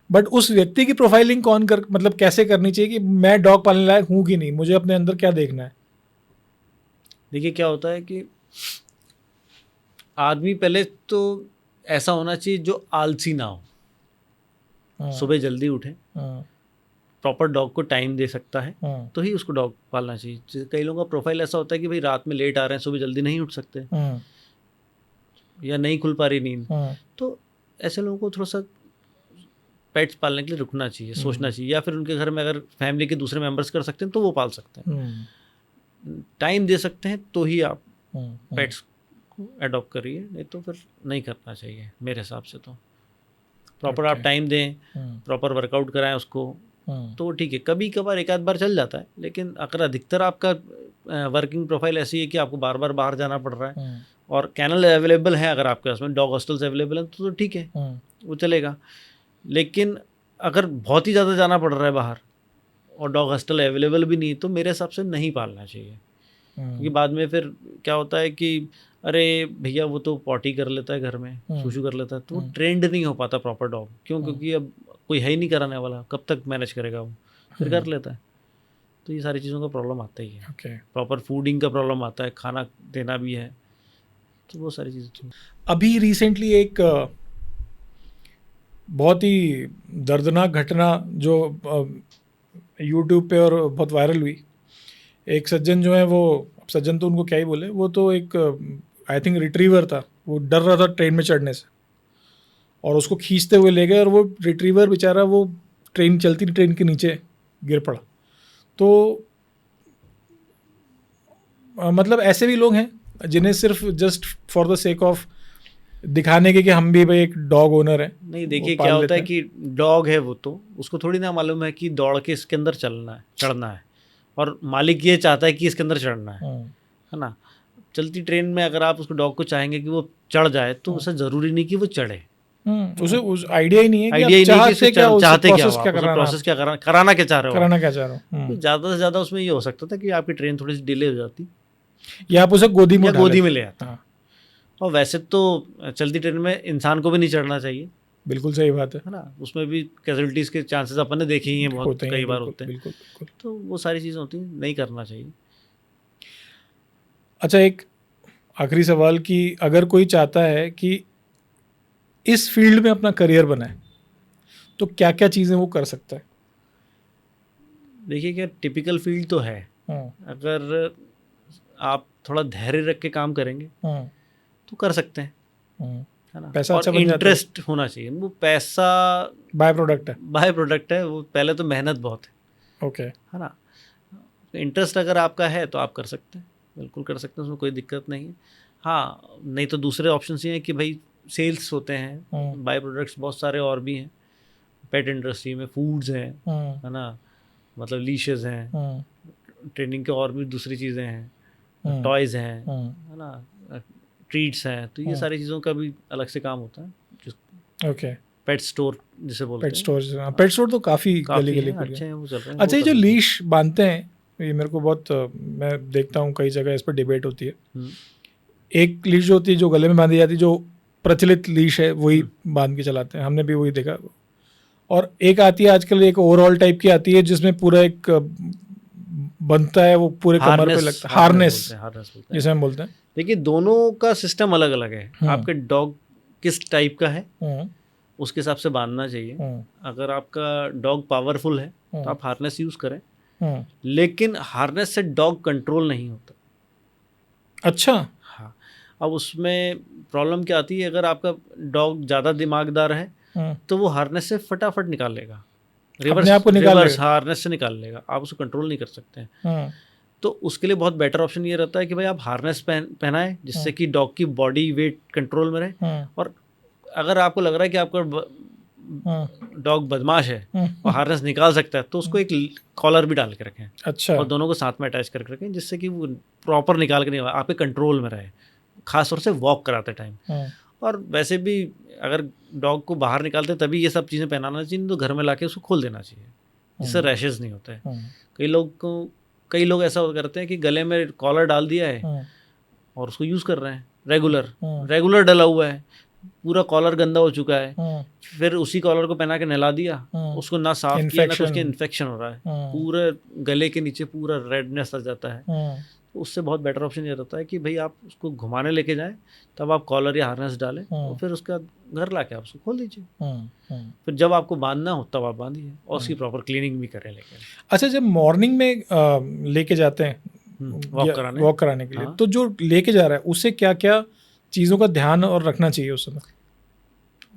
बट उस व्यक्ति की प्रोफाइलिंग मतलब कैसे करनी चाहिए कि मैं डॉग पालने लायक हूँ कि नहीं, मुझे अपने अंदर क्या देखना है? देखिए क्या होता है कि आदमी पहले तो ऐसा होना चाहिए जो आलसी ना हो, सुबह जल्दी उठे, प्रॉपर डॉग को टाइम दे सकता है, तो ही उसको डॉग पालना चाहिए। कई लोगों का प्रोफाइल ऐसा होता है कि भाई रात में लेट आ रहे हैं, सुबह जल्दी नहीं उठ सकते, या नहीं खुल पा रही नींद, तो ऐसे लोगों को थोड़ा सा पेट्स पालने के लिए रुकना चाहिए, सोचना चाहिए, या फिर उनके घर में अगर फैमिली के दूसरे मेंबर्स कर सकते हैं तो वो पाल सकते हैं, टाइम दे सकते हैं तो ही आप पेट्स को अडॉप्ट करिए, नहीं तो फिर नहीं करना चाहिए मेरे हिसाब से। तो प्रॉपर आप टाइम दें, प्रॉपर वर्कआउट कराएं उसको, तो ठीक है। कभी कभार एक आध बार चल जाता है, लेकिन अगर अधिकतर आपका वर्किंग प्रोफाइल ऐसी है कि आपको बार बार बाहर जाना पड़ रहा है और कैनल अवेलेबल है, अगर आपके पास में डॉग हॉस्टल्स अवेलेबल हैं तो ठीक है, वो चलेगा। लेकिन अगर बहुत ही ज़्यादा जाना पड़ रहा है बाहर और डॉग हॉस्टल अवेलेबल भी नहीं, तो मेरे हिसाब से नहीं पालना चाहिए। क्योंकि बाद में फिर क्या होता है कि अरे भैया वो तो पॉटी कर लेता है घर में, शूशू कर लेता है, तो वो ट्रेंड नहीं हो पाता प्रॉपर डॉग। क्यों? क्योंकि अब कोई है ही नहीं कराने वाला, कब तक मैनेज करेगा वो, फिर कर लेता है। तो ये सारी चीज़ों का प्रॉब्लम आता ही है। प्रॉपर फूडिंग का प्रॉब्लम आता है, खाना देना भी है, तो वो सारी चीज़ें। अभी रिसेंटली एक बहुत ही दर्दनाक घटना जो यूट्यूब पे और बहुत वायरल हुई, एक सज्जन जो है, वो सज्जन तो उनको क्या ही बोले, वो तो एक आई थिंक रिट्रीवर था, वो डर रहा था ट्रेन में चढ़ने से और उसको खींचते हुए ले गए और वो रिट्रीवर बेचारा वो ट्रेन चलती ट्रेन के नीचे गिर पड़ा। तो मतलब ऐसे भी लोग हैं जिन्हें सिर्फ just for the sake of दिखाने के कि हम भी भाई एक डॉग ओनर है। नहीं, देखिए क्या होता है कि डॉग है वो तो उसको थोड़ी ना मालूम है कि दौड़ के इसके अंदर चढ़ना है, और मालिक ये चाहता है कि इसके अंदर चढ़ना है ना। चलती ट्रेन में अगर आप उसको डॉग को चाहेंगे कि वो चढ़ जाए, तो उसे ज़रूरी नहीं कि वो चढ़े, उसे उस आइडिया ही नहीं है कि चाहते क्या, प्रोसेस क्या कराना क्या चाह रहे हो। ज़्यादा से ज़्यादा उसमें ये हो सकता था कि आपकी ट्रेन थोड़ी सी डिले हो जाती, या आप उसे गोदी में ले आता। और वैसे तो चलती ट्रेन में इंसान को भी नहीं चढ़ना चाहिए। बिल्कुल सही बात है ना, उसमें भी कैजुअलिटीज़ के चांसेस अपन ने देखे ही हैं, बहुत कई बार होते हैं। बिल्कुल। तो वो सारी चीज़ें होती हैं, नहीं करना चाहिए। अच्छा, एक आखिरी सवाल कि अगर कोई चाहता है कि इस फील्ड में अपना करियर बनाए, तो क्या क्या चीज़ें वो कर सकता है? देखिए क्या टिपिकल फील्ड तो है, अगर आप थोड़ा धैर्य रख के काम करेंगे तो कर सकते हैं, है ना। पैसा और अच्छा बन जाता है। इंटरेस्ट होना चाहिए, वो पैसा बाय प्रोडक्ट है, वो पहले तो मेहनत बहुत है, ओके। है ना। इंटरेस्ट अगर आपका है तो आप कर सकते हैं, बिल्कुल कर सकते हैं, उसमें कोई दिक्कत नहीं है। हाँ, नहीं तो दूसरे ऑप्शन ये हैं कि भाई सेल्स होते हैं, बाय प्रोडक्ट्स बहुत सारे और भी हैं, पेट इंडस्ट्री में फूड्स हैं, है ना, मतलब लीशेस हैं, ट्रेनिंग के और भी दूसरी चीज़ें हैं, टॉयज़ हैं, है ना, ट्रीट्स हैं, तो ये सारी चीज़ों का भी अलग से काम होता है। ओके। पेट स्टोर जिसे बोलते हैं, पेट स्टोर तो काफ़ी गली काफ़ी खुल अच्छे गए। हैं, वो चल रहे हैं। अच्छा, ये जो लीश बांधते हैं, ये मेरे को बहुत मैं देखता हूँ कई जगह इस पर डिबेट होती है। एक लीश जो होती है जो गले में बांधी जाती है, जो प्रचलित लीश है वही बांध के चलाते हैं, हमने भी वही देखा। और एक आती है आजकल, एक ओवरऑल टाइप की आती है जिसमें पूरा एक बनता है, वो पूरे कमर पे लगता है, हार्नेस जिसे हम बोलते हैं। देखिए दोनों का सिस्टम अलग अलग है, आपके डॉग किस टाइप का है उसके हिसाब से बांधना चाहिए। अगर आपका डॉग पावरफुल है तो आप हार्नेस यूज करें, लेकिन हार्नेस से डॉग कंट्रोल नहीं होता। अच्छा। हाँ, अब उसमें प्रॉब्लम क्या आती है, अगर आपका डॉग ज़्यादा दिमागदार है तो वो हार्नेस से फटाफट निकाल लेगा, रिवर्स हार्नेस से निकाल लेगा, आप उसको कंट्रोल नहीं कर सकते हैं। तो उसके लिए बहुत बेटर ऑप्शन ये रहता है कि भाई आप हार्नेस पहनाएं, जिससे कि डॉग की बॉडी वेट कंट्रोल में रहे। और अगर आपको लग रहा है कि आपका डॉग बदमाश है और हार्नेस निकाल सकता है तो उसको एक कॉलर भी डाल के रखें। अच्छा। और दोनों को साथ में अटैच करके रखें, जिससे कि वो प्रॉपर निकाल के नहीं, आपके कंट्रोल में रहे, खासतौर से वॉक कराते टाइम। और वैसे भी अगर डॉग को बाहर निकालते तभी ये सब चीज़ें पहनाना चाहिए, तो घर में लाके उसको खोल देना चाहिए, जिससे रैशेज नहीं होते हैं। कई लोग ऐसा करते हैं कि गले में कॉलर डाल दिया है और उसको यूज़ कर रहे हैं रेगुलर डला हुआ है, पूरा कॉलर गंदा हो चुका है, फिर उसी कॉलर को पहना के नहला दिया, उसको ना साफ किया ना कुछ, इन्फेक्शन हो रहा है, पूरे गले के नीचे पूरा रेडनेस आ जाता है। तो उससे बहुत बेटर ऑप्शन ये रहता है कि भाई आप उसको घुमाने लेके जाएं, तब आप कॉलर या हार्नेस डालें और फिर उसका घर लाके आप उसको खोल दीजिए। फिर जब आपको बांधना हो तब आप बांधिए और उसकी प्रॉपर क्लीनिंग भी करें। लेकिन अच्छा, जब मॉर्निंग में लेके जाते हैं वॉक कराने के लिए, तो जो लेके जा रहा है उससे क्या क्या चीज़ों का ध्यान और रखना चाहिए उस समय?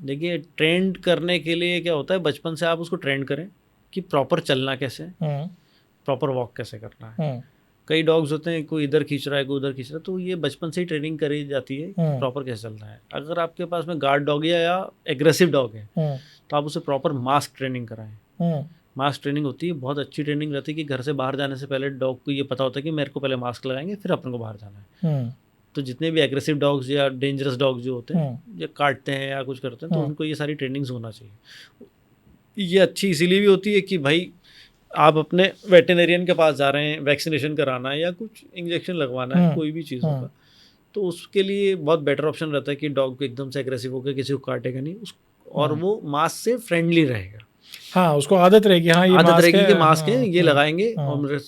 देखिए, ट्रेंड करने के लिए क्या होता है, बचपन से आप उसको ट्रेंड करें कि प्रॉपर चलना कैसे, प्रॉपर वॉक कैसे करना है। कई डॉग्स होते हैं, कोई इधर खींच रहा है कोई उधर खींच रहा है, तो ये बचपन से ही ट्रेनिंग करी जाती है कि प्रॉपर कैसे चलना है। अगर आपके पास में गार्ड डॉग है या एग्रेसिव डॉग है तो आप उसे प्रॉपर मास्क ट्रेनिंग कराएं। मास्क ट्रेनिंग होती है, बहुत अच्छी ट्रेनिंग रहती है कि घर से बाहर जाने से पहले डॉग को ये पता होता है कि मेरे को पहले मास्क लगाएंगे फिर अपन को बाहर जाना है। तो जितने भी एग्रेसिव डॉग्स या डेंजरस डॉग्स जो होते हैं, या काटते हैं या कुछ करते हैं, तो उनको ये सारी ट्रेनिंग्स होना चाहिए। ये अच्छी इसीलिए भी होती है कि भाई आप अपने वेटेरियन के पास जा रहे हैं, वैक्सीनेशन कराना है या कुछ इंजेक्शन लगवाना है, कोई भी चीज़ होगा, तो उसके लिए बहुत बेटर ऑप्शन रहता है कि डॉग को एकदम से एग्रेसिव होकर किसी को काटेगा नहीं, और वो मास्क से फ्रेंडली रहेगा। हाँ, उसको आदत रहेगी, हाँ ये आदत रहेगी कि मास्क है, ये लगाएंगे और मेरे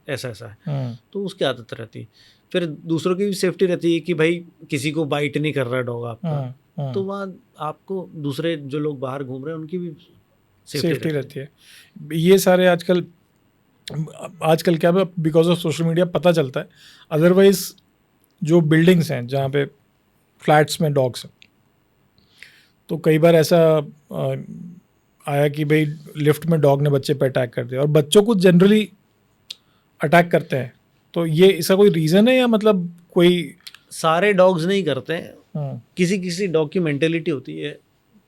ऐसा है, तो उसकी आदत रहती है। फिर दूसरों की भी सेफ्टी रहती है कि भाई किसी को बाइट नहीं कर रहा डॉग आपका, तो वहाँ आपको दूसरे जो लोग बाहर घूम रहे हैं उनकी भी सेफ्टी रहती है। ये सारे आजकल क्या बिकॉज ऑफ सोशल मीडिया पता चलता है, अदरवाइज जो बिल्डिंग्स हैं जहाँ पे फ्लैट्स में डॉग्स हैं, तो कई बार ऐसा आया कि भाई लिफ्ट में डॉग ने बच्चे पे अटैक कर दिया, और बच्चों को जनरली अटैक करते हैं, तो ये इसका कोई रीज़न है या मतलब कोई? सारे डॉग्स नहीं करते हैं, किसी डॉग की मेंटेलिटी होती है,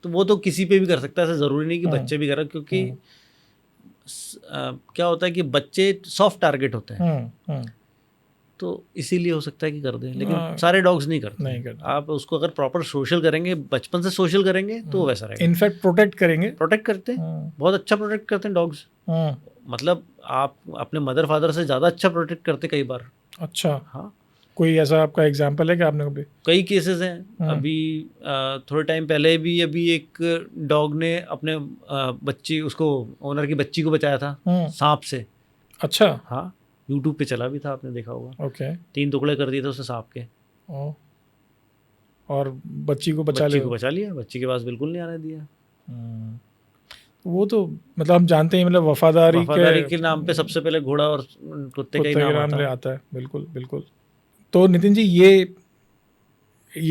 तो वो तो किसी पे भी कर सकता है, ऐसा ज़रूरी नहीं कि बच्चे भी करें, क्योंकि क्या होता है कि बच्चे सॉफ्ट टारगेट होते हैं, तो इसीलिए हो सकता है कि कर दें, लेकिन सारे डॉग्स नहीं करते। आप उसको अगर प्रॉपर सोशल करेंगे, बचपन से सोशल करेंगे तो वैसा रहेगा। इनफैक्ट प्रोटेक्ट करते हैं, बहुत अच्छा प्रोटेक्ट करते हैं डॉग्स, मतलब आप अपने मदर फादर से ज़्यादा अच्छा प्रोटेक्ट करते कई बार। अच्छा, हाँ, कोई ऐसा आपका एग्जांपल है कि आपने कभी? कई केसेस हैं। अभी थोड़े टाइम पहले भी अभी एक डॉग ने अपने बच्ची, उसको ओनर की बच्ची को बचाया था सांप से। अच्छा। हाँ, यूट्यूब पे चला भी था, आपने देखा होगा। ओके। 3 टुकड़े कर दिए थे उसने सांप के, और बच्ची को बचा लिया। बच्ची के पास बिल्कुल नहीं आने दिया। वो तो मतलब हम जानते हैं, मतलब वफादारी के नाम पे सबसे पहले घोड़ा और कुत्ते का ही नाम आता है। बिल्कुल बिल्कुल। तो नितिन जी, ये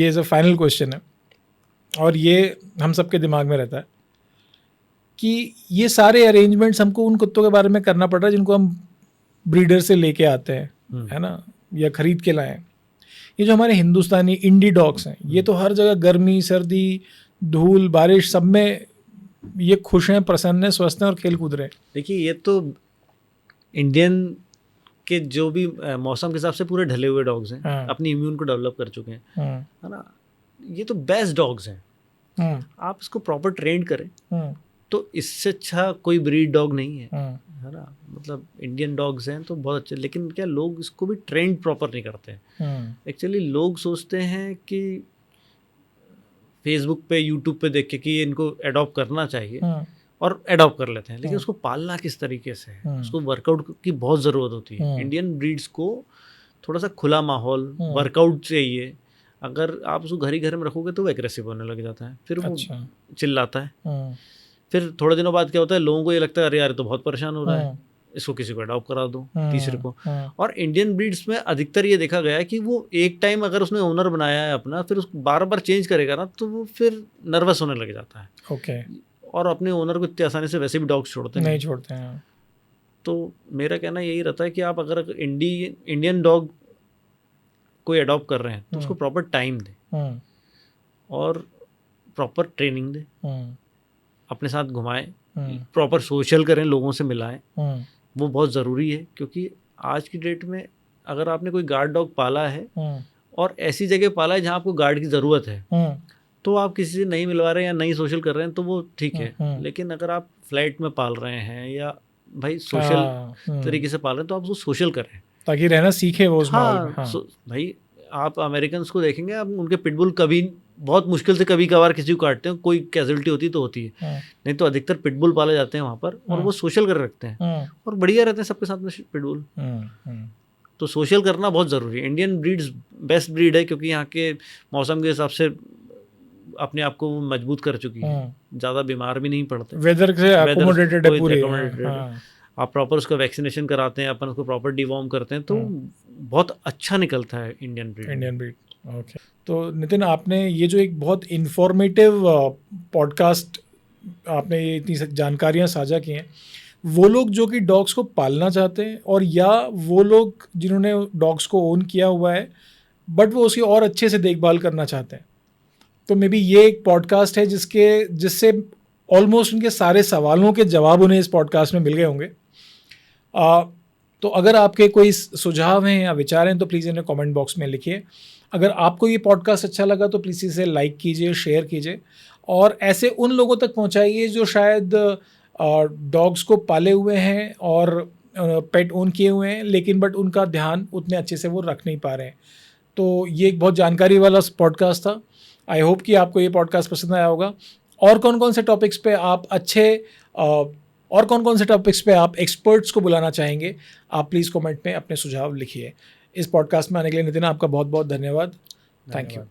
एज अ फाइनल क्वेश्चन है, और ये हम सबके दिमाग में रहता है कि ये सारे अरेंजमेंट्स हमको उन कुत्तों के बारे में करना पड़ रहा है जिनको हम ब्रीडर से लेके आते हैं, है ना, या खरीद के लाए हैं। ये जो हमारे हिंदुस्तानी इंडी डॉग्स हैं, ये तो हर जगह गर्मी सर्दी धूल बारिश सब में ये खुश हैं, प्रसन्न हैं, स्वस्थ हैं और खेल कूद रहे हैं। देखिए, ये तो इंडियन के जो भी मौसम के हिसाब से पूरे ढले हुए डॉग्स हैं। हाँ। अपनी इम्यून को डेवलप कर चुके हैं, है ना। ये तो बेस्ट डॉग्स हैं। आप इसको प्रॉपर ट्रेन करें तो इससे अच्छा कोई ब्रीड डॉग नहीं है, है ना। मतलब इंडियन डॉग्स हैं तो बहुत अच्छे, लेकिन क्या लोग इसको भी ट्रेंड प्रॉपर नहीं करते हैं। एक्चुअली लोग सोचते हैं कि फेसबुक पे यूट्यूब पे देख के कि इनको अडॉप्ट करना चाहिए और अडॉप्ट कर लेते हैं, लेकिन उसको पालना किस तरीके से है, उसको वर्कआउट की बहुत ज़रूरत होती है। इंडियन ब्रीड्स को थोड़ा सा खुला माहौल, वर्कआउट चाहिए। अगर आप उसको घर ही घर में रखोगे तो वो एग्रेसिव होने लग जाता है, फिर वो चिल्लाता है। फिर थोड़े दिनों बाद क्या होता है, लोगों को ये लगता है अरे यार तो बहुत परेशान हो रहा है, इसको किसी को अडॉप्ट करा दो, तीसरे को। और इंडियन ब्रीड्स में अधिकतर ये देखा गया है कि वो एक टाइम अगर उसने ओनर बनाया है अपना, फिर उसको बार बार चेंज करेगा ना तो वो फिर नर्वस होने लग जाता है। ओके। और अपने ओनर को इतनी आसानी से वैसे भी डॉग्स नहीं छोड़ते हैं। तो मेरा कहना यही रहता है कि आप अगर इंडियन डॉग कोई अडॉप्ट कर रहे हैं तो उसको प्रॉपर टाइम दें और प्रॉपर ट्रेनिंग दें, अपने साथ घुमाएं, प्रॉपर सोशल करें, लोगों से मिलाएं। वो बहुत ज़रूरी है, क्योंकि आज की डेट में अगर आपने कोई गार्ड डॉग पाला है और ऐसी जगह पाला है जहाँ आपको गार्ड की ज़रूरत है, तो आप किसी से नहीं मिलवा रहे हैं या नहीं सोशल कर रहे हैं तो वो ठीक है। लेकिन अगर आप फ्लैट में पाल रहे हैं या भाई सोशल तरीके से पाल रहे हैं तो आप उसको सोशल करें ताकि रहना सीखे वो उस माहौल में। भाई आप अमेरिकन को देखेंगे, आप उनके पिटबुल कभी बहुत मुश्किल से कभी कभार किसी को काटते हैं, कोई कैजुअलिटी होती तो होती है, नहीं तो अधिकतर पिटबुल पाले जाते हैं वहाँ पर और वो सोशल कर रखते हैं और बढ़िया रहते हैं सबके साथ में पिटबुल। तो सोशल करना बहुत ज़रूरी है। इंडियन ब्रीड्स बेस्ट ब्रीड है, क्योंकि यहाँ के मौसम के हिसाब से अपने आप को मजबूत कर चुकी है, ज़्यादा बीमार भी नहीं पड़ते, वेदर से अकोमोडेटेड है पूरी। आप प्रॉपर उसका वैक्सीनेशन कराते हैं, अपन उसको प्रॉपर डिवॉर्म करते हैं, तो बहुत अच्छा निकलता है इंडियन ब्रीड। ओके। तो नितिन, आपने ये जो एक बहुत इन्फॉर्मेटिव पॉडकास्ट आपने ये इतनी जानकारियाँ साझा की हैं, वो लोग जो कि डॉग्स को पालना चाहते हैं और या वो लोग जिन्होंने डॉग्स को ओन किया हुआ है बट वो उसकी और अच्छे से देखभाल करना चाहते हैं, तो मे बी ये एक पॉडकास्ट है जिससे ऑलमोस्ट उनके सारे सवालों के जवाब उन्हें इस पॉडकास्ट में मिल गए होंगे। तो अगर आपके कोई सुझाव हैं या विचार हैं तो प्लीज़ इन्हें कमेंट बॉक्स में लिखिए। अगर आपको ये पॉडकास्ट अच्छा लगा तो प्लीज़ इसे लाइक कीजिए, शेयर कीजिए और ऐसे उन लोगों तक पहुंचाइए जो शायद डॉग्स को पाले हुए हैं और पेट ओन किए हुए हैं, लेकिन बट उनका ध्यान उतने अच्छे से वो रख नहीं पा रहे हैं। तो ये एक बहुत जानकारी वाला पॉडकास्ट था। आई होप कि आपको ये पॉडकास्ट पसंद आया होगा। और कौन कौन से टॉपिक्स पे आप एक्सपर्ट्स को बुलाना चाहेंगे, आप प्लीज़ कमेंट में अपने सुझाव लिखिए। इस पॉडकास्ट में आने के लिए नितिन, आपका बहुत बहुत धन्यवाद। Thank you.